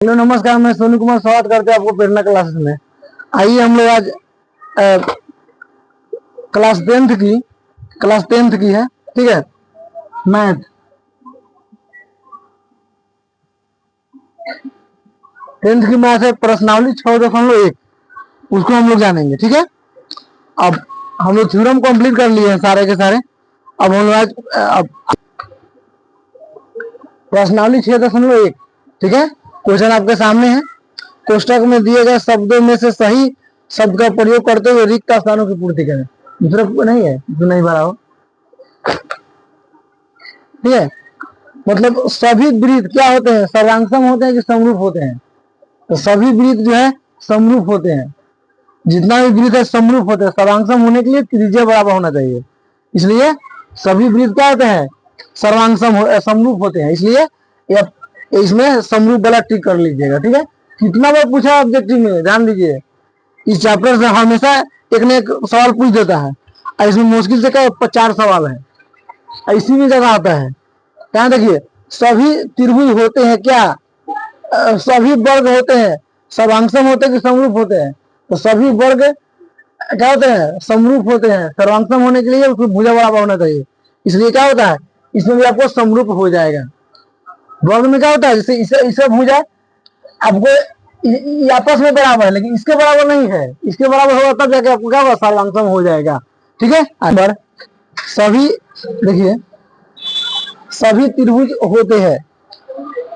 Hello नमस्कार, मैं सोनू कुमार स्वागत करते हैं आपको प्रेरणा क्लासेस में। आइए हम लोग आज क्लास टेंथ की है, ठीक है। मैथ टेंथ की मैथ है, प्रश्नावली 6.1 उसको हम लोग जानेंगे, ठीक है। अब हम लोग थ्योरम कंप्लीट कर लिए हैं सारे के सारे। अब हम लोग आज प्रश्नावली 6.1, ठीक है। क्वेश्चन आपके सामने है। कोष्टक में दिए गए शब्दों में से सही शब्द का प्रयोग करते हुए रिक्त स्थानों की पूर्ति करें। दूसरा नहीं है जो नहीं भरा हो, ठीक है। मतलब सभी वृत्त क्या होते हैं, सर्वांगसम होते हैं कि समरूप होते हैं। तो सभी वृत्त जो है समरूप होते हैं। जितना भी वृत्त है समरूप होते हैं। सर्वांगसम होने के लिए त्रिज्या बराबर होना चाहिए, इसलिए सभी वृत्त क्या होते हैं, समरूप होते हैं। इसलिए इसमें समरूप वाला टिक कर लीजिएगा, ठीक है। कितना बार पूछा ऑब्जेक्टिव में, ध्यान दीजिए। इस चैप्टर से हमेशा एक ने एक सवाल पूछ देता है, और इसमें मुश्किल से क्या 50 सवाल है। इसी में जगह आता है। ध्यान देखिए, सभी त्रिभुज होते हैं क्या, सभी वर्ग होते हैं, सर्वांगसम होते हैं कि समरूप होते हैं। तो सभी वर्ग क्या होते हैं, समरूप होते हैं। सर्वांगसम होने के लिए उसमें भुजा बराबर होना चाहिए, इसलिए क्या होता है, इसमें भी आपको समरूप हो जाएगा। वर्ग में क्या होता है, जैसे इसे भुजा आपको आपस में बराबर है, लेकिन इसके बराबर नहीं है। इसके बराबर होगा तब जाके आपको क्या होगा, सर्वांगसम हो जाएगा, ठीक है। नंबर सभी देखिए, सभी त्रिभुज होते हैं,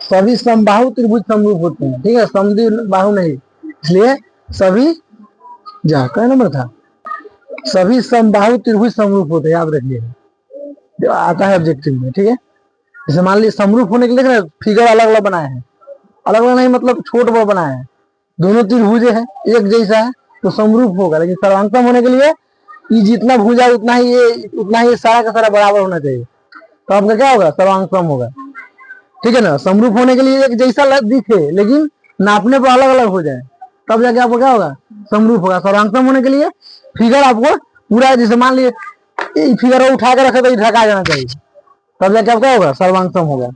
सभी समबाहु त्रिभुज समरूप होते हैं, ठीक है। समबाहु नहीं, इसलिए सभी क्या नंबर था, सभी समबाहु त्रिभुज समरूप होते हैं, याद रखिए, जो आता है ऑब्जेक्टिव में, ठीक है। जैसे मान लीजिए समरूप होने के लिए फिगर अलग अलग बनाए हैं, अलग अलग नहीं मतलब छोट बड़ा बनाए हैं। दोनों त्रिभुज है, एक जैसा है तो समरूप होगा। लेकिन सर्वांगसम होने के लिए ये जितना भुजा उतना ही सारा का सारा बराबर होना चाहिए, तो आपका क्या होगा, सर्वांगसम होगा, ठीक है ना। समरूप होने के लिए एक जैसा दिखे, लेकिन नापने पर अलग अलग हो जाए, तब जाके आपको क्या होगा, समरूप होगा। सर्वांगसम होने के लिए फिगर आपको पूरा, जैसे मान लीजिए फिगर उठा के रखे तो ढका जाना चाहिए, तब जाके आपका होगा, सर्वांगसम होगा।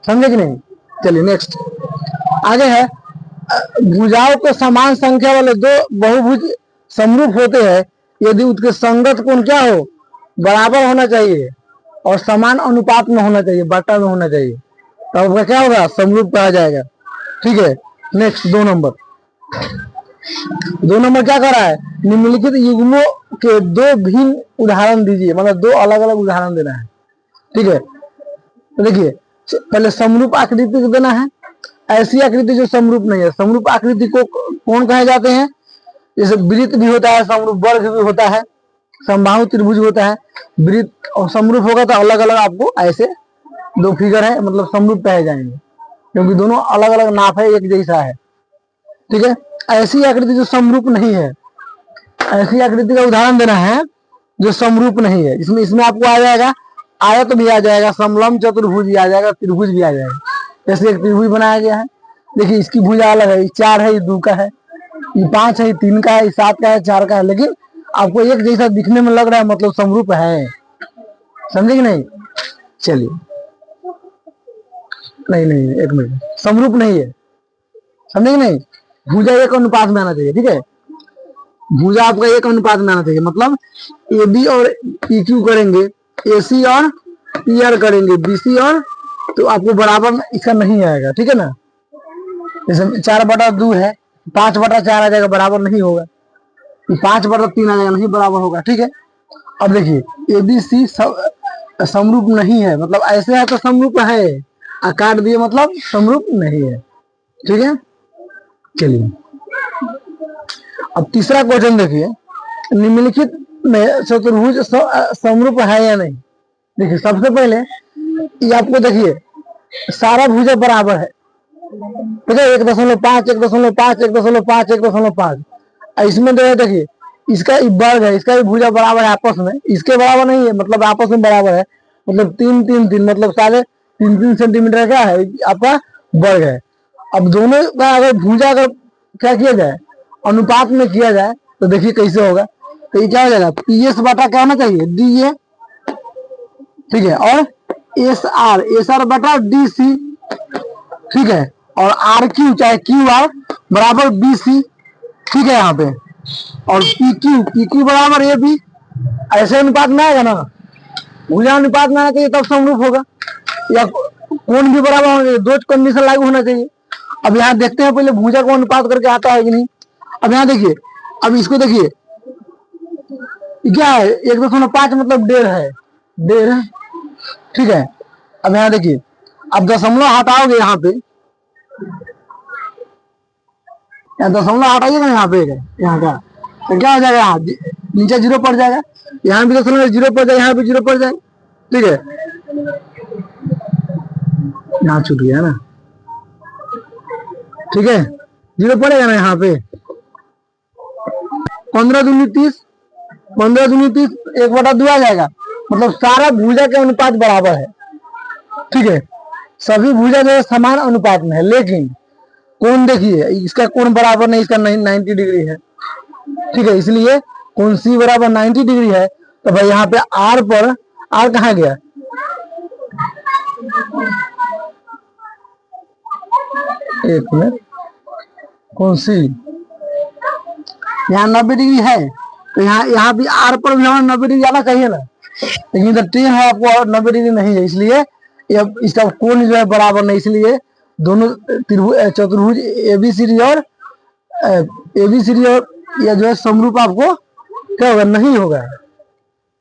समझे कि नहीं। चलिए नेक्स्ट आगे है, भुजाओं के समान संख्या वाले दो बहुभुज समरूप होते हैं यदि उसके संगत कोण क्या हो, बराबर होना चाहिए और समान अनुपात में होना चाहिए, बटा में होना चाहिए, तो आपका क्या होगा, समरूप कहा जाएगा, ठीक है। नेक्स्ट 2 नंबर क्या कर रहा है, निम्नलिखित युग्मों के दो भिन्न उदाहरण दीजिए, मतलब दो अलग अलग उदाहरण देना है, ठीक है। तो देखिए, पहले समरूप आकृति को देना है। ऐसी आकृति जो समरूप नहीं है, समरूप आकृति को कौन कहे जाते हैं, जैसे वृत्त भी होता है समरूप, वर्ग भी होता है, समबाहु त्रिभुज होता है। वृत्त और समरूप होगा तो अलग अलग आपको ऐसे दो फिगर है, मतलब समरूप कहे जाएंगे, क्योंकि दोनों अलग अलग नाप है, एक जैसा है, ठीक है। ऐसी आकृति जो समरूप नहीं है, ऐसी आकृति का उदाहरण देना है जो समरूप नहीं है। इसमें आपको आ जाएगा, आयत भी आ जाएगा, समलंब चतुर्भुज भी आ जाएगा, त्रिभुज भी आ जाएगा। जैसे एक त्रिभुज बनाया गया है, देखिए इसकी भुजा अलग है, 4 है, ये 2 का है, ये 5 है, ये 3 का है, ये 7 का है, 4 का है, लेकिन आपको एक जैसा दिखने में लग रहा है, मतलब समरूप है। समझे कि नहीं। चलिए, नहीं एक मिनट, समरूप नहीं है, समझे कि नहीं। भुजा एक अनुपात में आना चाहिए, ठीक है। भुजा आपका एक अनुपात में आना चाहिए, मतलब ए बी और पी क्यू करेंगे, ए सी और पी आर करेंगे, बी सी और, तो आपको बराबर इसका नहीं आएगा, ठीक है ना। जैसे 4/2 है, 5/4 आ जाएगा, बराबर नहीं होगा। 5/3 आ जाएगा, नहीं बराबर होगा, ठीक है। अब देखिए, ए बी सी समरूप नहीं है, मतलब ऐसे है तो समरूप है, काट दिए मतलब समरूप नहीं है, ठीक है। चलिए, अब तीसरा क्वेश्चन देखिए, निम्नलिखित में चतुर्भुज समरूप है या नहीं। देखिए सबसे पहले ये आपको देखिए सारा भुजा बराबर है, ठीक है। 1.5 1.5 1.5 1.5, इसमें देखिए इसका वर्ग है, इसका भी भुजा बराबर है आपस में, इसके बराबर नहीं है, मतलब आपस में बराबर है, मतलब 3 3 3, मतलब 3.5 सेंटीमीटर क्या है आपका वर्ग है। अब दोनों का अगर भुजा अगर क्या किया जाए, अनुपात में किया जाए, तो देखिए कैसे होगा। तो ये क्या हो जाएगा, पी एस बटा क्या होना चाहिए, डी ए, ठीक है, और एस आर बटा डी सी, ठीक है। और आर क्यू चाहे क्यू आर बराबर बी सी, ठीक है यहाँ पे, और पी क्यू बराबर ए बी, ऐसे अनुपात में आएगा ना, भुजा अनुपात में आना चाहिए तब समरूप होगा, या कोण भी बराबर होना चाहिए, दो कंडीशन लागू होना चाहिए। अब यहाँ देखते हैं पहले भुजा को अनुपात करके आता है कि नहीं। अब यहाँ देखिए, अब इसको देखिए क्या है, 1.5 मतलब 1.5 है, 1.5 है, ठीक है। अब यहाँ देखिए, अब दशमलव हटाओगे यहाँ पे, दशमलव हटाइएगा यहाँ पे, यहाँ का तो क्या हो जाएगा, यहाँ नीचे 0 पड़ जाएगा, यहाँ भी दशमलव 0 पड़ जाएगा, यहाँ भी 0 पड़ जाएगा, ठीक है। यहाँ छूट गया ना, ठीक है, 0 पड़ेगा ना यहाँ पे। 15 दूनी 30, 15 दूनी 30, 1/2 आ जाएगा, मतलब सारा भुजा के अनुपात बराबर है, ठीक है। सभी भुजा जो है समान अनुपात में है, लेकिन कोण देखिए, इसका कोण बराबर नहीं, इसका 90 डिग्री है, ठीक है। इसलिए कोण सी बराबर 90 डिग्री है, तो भाई यहाँ पे आर पर, आर कहाँ गया, एक मिनट, कोण सी यहाँ 90 डिग्री है, तो यहाँ भी आर पर भी हमें 90 डिग्री आना चाहिए ना, लेकिन इधर टेन है, आपको 90 डिग्री नहीं है, इसलिए इसका कोण जो है बराबर नहीं, इसलिए दोनों चतुर्भुज एबीसीडी और यह जो है समरूप आपको क्या होगा, नहीं होगा,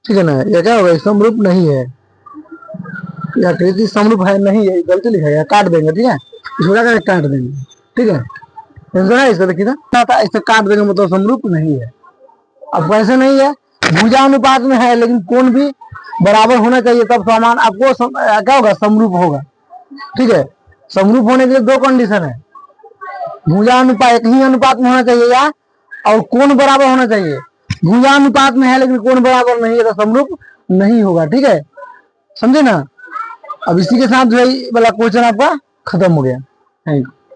ठीक है ना। यह क्या होगा, समरूप नहीं है, या कृति समरूप है नहीं है, गलती लिखा है, काट देंगे, ठीक है, इसको क्या काट देंगे, ठीक है। इसको देखिए ना, ऐसे काट देंगे मतलब समरूप नहीं है। अब कैसे नहीं है, भुजा अनुपात में है, लेकिन कोण भी बराबर होना चाहिए, तब समान आपको क्या होगा, समरूप होगा, ठीक है। समरूप होने के लिए दो कंडीशन है, भुजा अनुपात एक ही अनुपात में होना चाहिए, या और कोण बराबर होना चाहिए। भुजा अनुपात में है लेकिन कोण बराबर नहीं है, तो समरूप नहीं होगा, ठीक है, समझे ना। अब इसी के साथ जो है वाला क्वेश्चन आपका खत्म हो गया। Thank you.